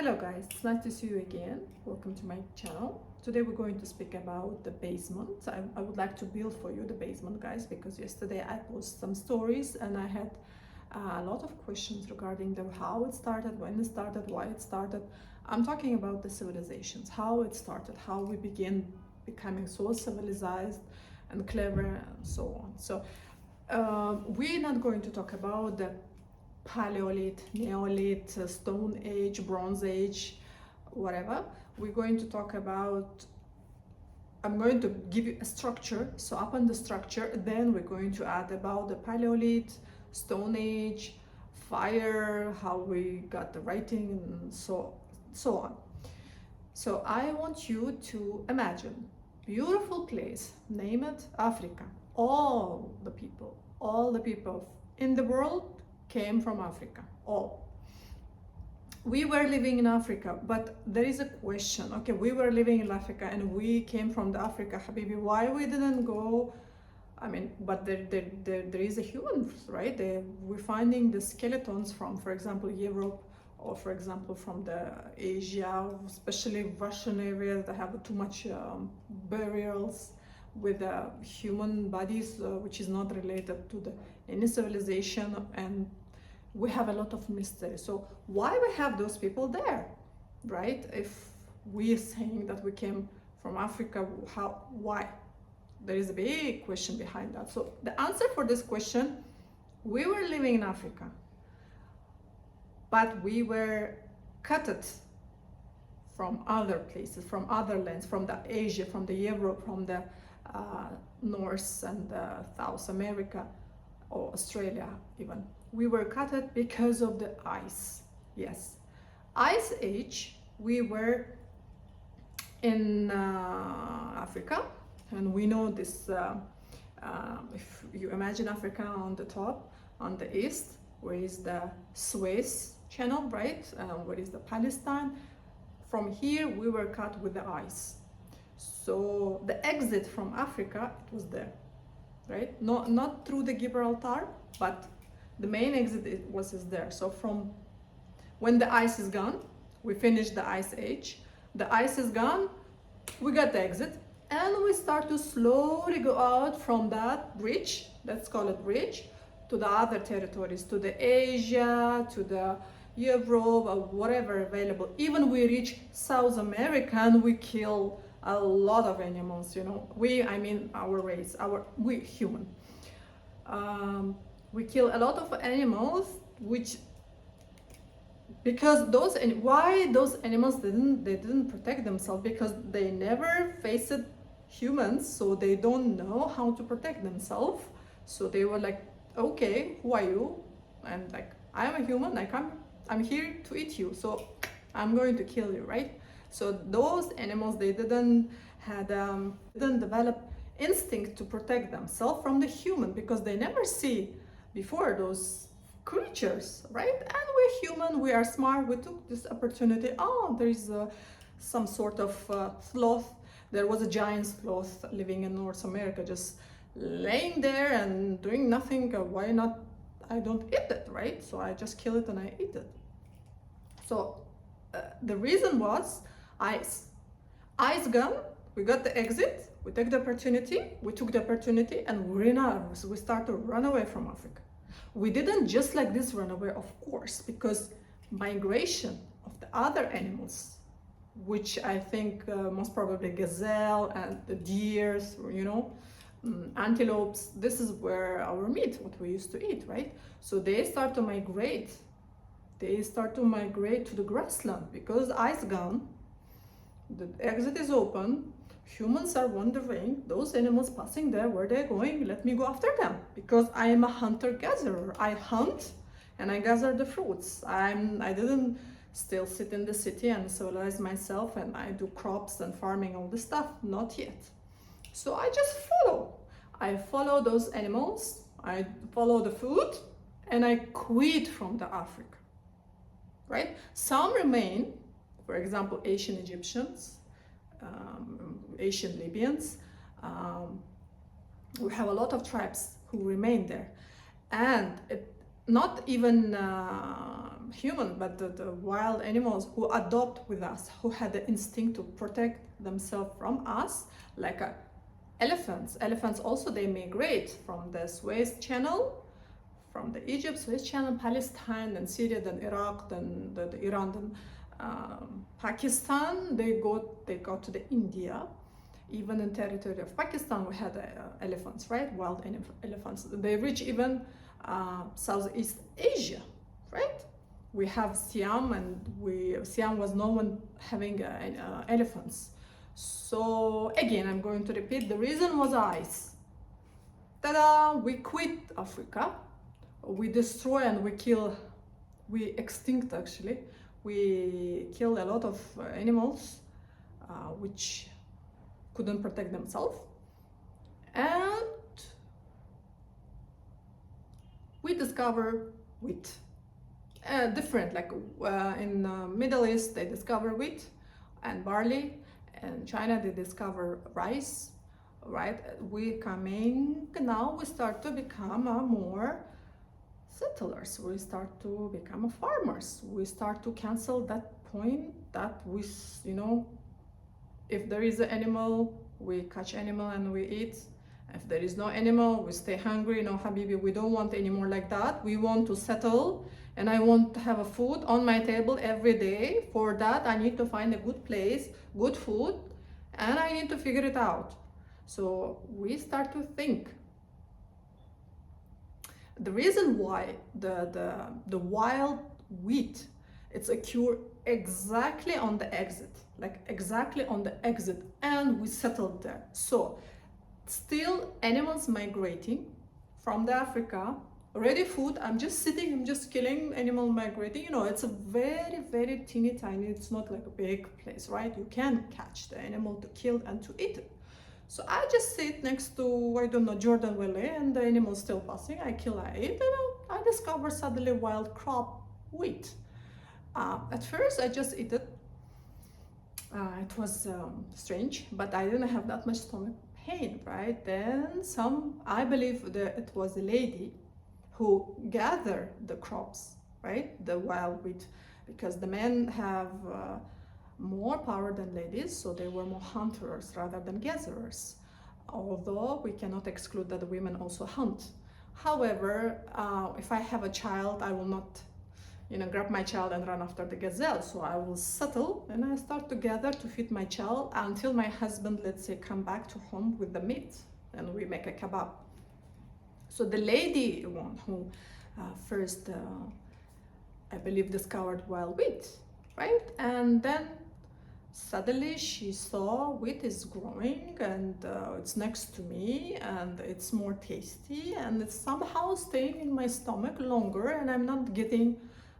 Hello guys, it's nice to see you again. Welcome to my channel. Today we're going to speak about the basement. I would like to build for you the basement, guys, because yesterday I posted some stories and I had a lot of questions regarding how it started, when it started, why it started. I'm talking about the civilizations, how it started, how we began becoming so civilized and clever and so on. So we're not going to talk about the Paleolith, Neolith, Stone Age, Bronze Age, whatever. We're going to talk about, I'm going to give you a structure. So up on the structure, then we're going to add about the Paleolith, Stone Age, fire, how we got the writing, and so on. So I want you to imagine beautiful place, name it Africa. All the people in the world came from Africa, all. We were living in Africa, but there is a question. Okay, we were living in Africa and we came from the Africa, Habibi. Why we didn't go? I mean, but there is a human, right? We're finding the skeletons from, for example, Europe, or for example, from the Asia, especially Russian areas that have too much burials with human bodies, which is not related to any civilization, and we have a lot of mystery. So why we have those people there, right? If we are saying that we came from Africa, why? There is a big question behind that. So the answer for this question, we were living in Africa, but we were cut from other places, from other lands, from the Asia, from the Europe, from the North and South America, or Australia even. We were cut because of the ice. Yes, Ice Age. We were in Africa, and we know this. If you imagine Africa on the top, on the east, where is the Suez Channel, right? Where is the Palestine? From here, we were cut with the ice. So the exit from Africa, it was there, right? Not through the Gibraltar, but the main exit is there. So from when the ice is gone, we finished the Ice Age. The ice is gone, we got the exit, and we start to slowly go out from that bridge, let's call it bridge, to the other territories, to the Asia, to the Europe, or whatever available. Even we reach South America and we kill a lot of animals, you know. I mean our race, we human. We kill a lot of animals, because why those animals didn't protect themselves? Because they never faced humans, so they don't know how to protect themselves. So they were like, okay, who are you? And like, I'm a human, like I'm here to eat you, so I'm going to kill you, right? So those animals, they didn't develop instinct to protect themselves from the human, because they never see before those creatures, right? And we're human, we are smart, we took this opportunity. Oh, there is some sort of sloth. There was a giant sloth living in North America, just laying there and doing nothing. Why not? I don't eat it, right? So I just kill it and I eat it. So the reason was ice gone, we got the exit, we took the opportunity, and we start to run away from Africa. We didn't just like this run away, of course, because migration of the other animals, which I think most probably gazelle and the deers, you know, antelopes, this is where our meat, what we used to eat, right? So they start to migrate to the grassland, because ice gone, the exit is open, humans are wondering, those animals passing there, where they're going, let me go after them, because I am a hunter-gatherer. I hunt and I gather the fruits. I didn't still sit in the city and civilize myself and I do crops and farming, all this stuff, not yet. So I just follow those animals, I follow the food, and I quit from the Africa, right? Some remain, for example, Asian Egyptians, Asian Libyans. We have a lot of tribes who remain there, and not even human, but the wild animals who adopt with us, who had the instinct to protect themselves from us, like elephants. Elephants also, they migrate from the Suez Channel, from the Egypt, Suez Channel, Palestine, then Syria, then Iraq, then the Iran, then Pakistan. They go to the India. Even in territory of Pakistan, we had elephants, right? Wild elephants. They reach even Southeast Asia, right? We have Siam, and Siam was known having elephants. So again, I'm going to repeat, the reason was ice. Ta-da! We quit Africa. We destroy and we kill, we extinct actually. We killed a lot of animals which couldn't protect themselves, and we discover wheat. Different, like in Middle East they discover wheat and barley, and China they discover rice, right? We start to become more settlers. We start to become farmers. We start to cancel that point that we, if there is an animal, we catch animal and we eat. If there is no animal, we stay hungry. No, Habibi, we don't want any more like that. We want to settle, and I want to have a food on my table every day. For that, I need to find a good place, good food, and I need to figure it out. So we start to think. The reason why the wild wheat, it's occur exactly on the exit, like exactly on the exit, and we settled there. So still animals migrating from the Africa, ready food. I'm just sitting, I'm just killing animal migrating. It's a very, very teeny tiny, it's not like a big place, right? You can catch the animal to kill and to eat it. So I just sit next to, I don't know, Jordan Valley, and the animal's still passing. I kill, I eat, and I discover suddenly wild crop wheat. At first, I just eat it. It was strange, but I didn't have that much stomach pain, right? Then I believe that it was a lady who gathered the crops, right? The wild wheat, because the men have more power than ladies, so they were more hunters rather than gatherers. Although we cannot exclude that the women also hunt. However, if I have a child, I will not, grab my child and run after the gazelle. So I will settle and I start to gather to feed my child until my husband, let's say, come back to home with the meat, and we make a kebab. So the lady one who first, I believe, discovered wild wheat, right? And then suddenly she saw wheat is growing, and it's next to me, and it's more tasty, and it's somehow staying in my stomach longer, and I'm not getting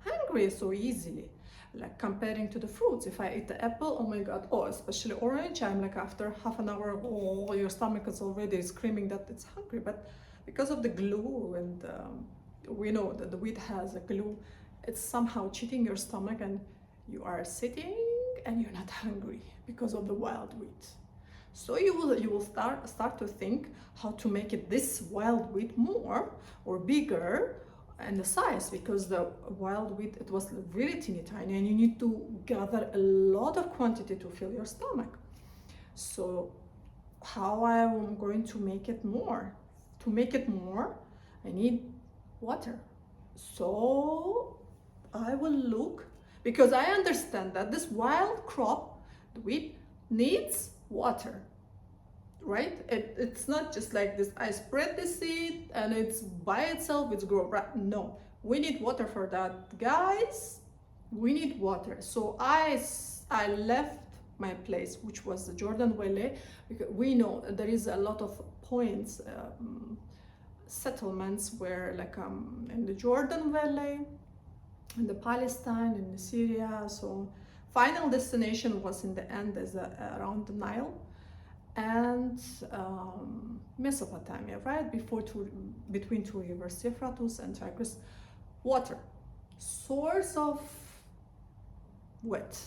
hungry so easily. Like comparing to the fruits, if I eat the apple, oh my god, especially orange, I'm like after half an hour, your stomach is already screaming that it's hungry. But because of the glue, and we know that the wheat has a glue, it's somehow cheating your stomach, and you are sitting and you're not hungry because of the wild wheat. So you will start to think how to make it this wild wheat more or bigger in the size, because the wild wheat, it was really teeny tiny, and you need to gather a lot of quantity to fill your stomach. So how I am going to make it more? To make it more, I need water. So I will look, because I understand that this wild crop, the wheat, needs water, right? It's not just like this, I spread the seed and it's by itself, it's grow, right? No, we need water for that, guys. We need water. So I left my place, which was the Jordan Valley, because we know there is a lot of points, settlements where, like in the Jordan Valley, in the Palestine, in the Syria. So final destination was in the end is around the Nile and Mesopotamia, right between two rivers, Euphrates and Tigris. Water, source of wet,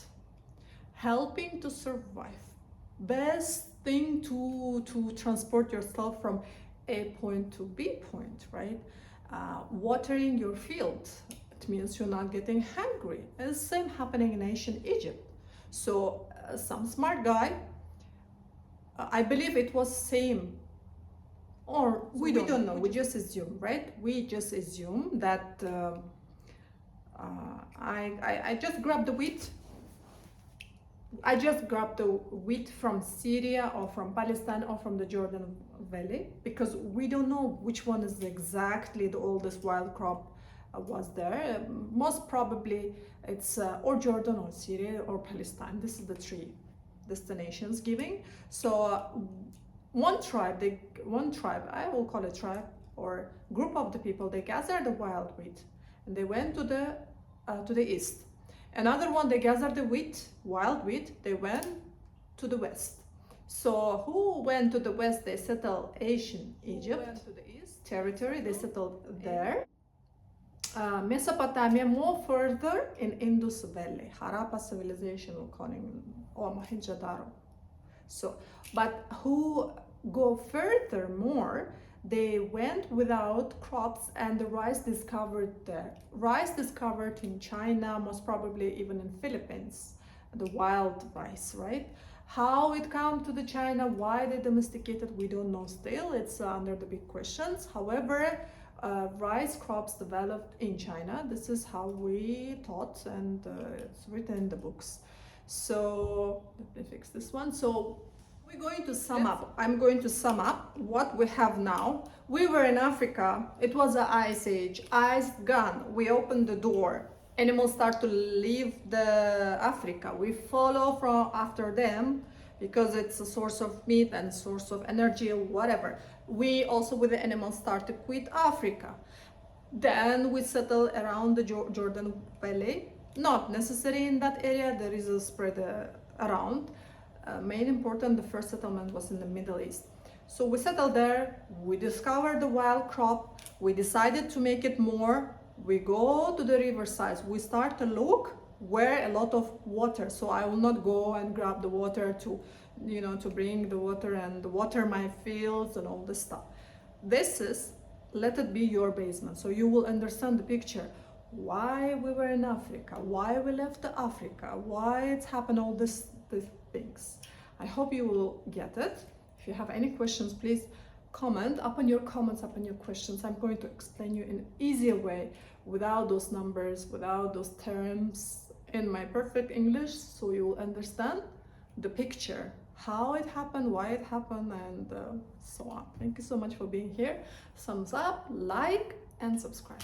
helping to survive, best thing to transport yourself from A point to B point, right? watering your field. It means you're not getting hungry. And the same happening in ancient Egypt. So some smart guy, I believe it was same, or we don't know. We just assume, right? We just assume that I just grabbed the wheat. I just grabbed the wheat from Syria or from Palestine or from the Jordan Valley, because we don't know which one is exactly the oldest wild crop was there. Most probably it's or Jordan or Syria or Palestine. This is the three destinations giving. So one tribe, I will call it tribe or group of the people, they gathered the wild wheat and they went to the east. Another one, they gathered the wheat, wild wheat, they went to the west. So who went to the west? They settled ancient Egypt. Who went to the east territory? They settled there. Mesopotamia, more further in Indus Valley, Harappa civilization, we're calling, or Mohenjo-daro. So, but who go further more, they went without crops, and the rice discovered there. Rice discovered in China, most probably even in Philippines, the wild rice, right? How it come to the China, why they domesticated, we don't know still. It's under the big questions. However, rice crops developed in China. This is how we taught, and it's written in the books. So let me fix this one. So we're going to sum up. I'm going to sum up what we have now. We were in Africa. It was an ice age. Ice gone. We opened the door. Animals start to leave the Africa. We follow from after them because it's a source of meat and source of energy or whatever. We also with the animals start to quit Africa. Then we settle around the Jordan Valley. Not necessary in that area. There is a spread around. Main important, the first settlement was in the Middle East. So we settled there, we discovered the wild crop, we decided to make it more, we go to the riversides, we start to look where a lot of water, so I will not go and grab the water to, to bring the water and water my fields and all this stuff. This is, let it be your basement, so you will understand the picture. Why we were in Africa, why we left Africa, why it's happened all these things. I hope you will get it. If you have any questions, please comment up on your comments, up on your questions. I'm going to explain you in an easier way without those numbers, without those terms, in my perfect English, so you will understand the picture, how it happened, why it happened, and so on. Thank you so much for being here. Thumbs up, like, and subscribe.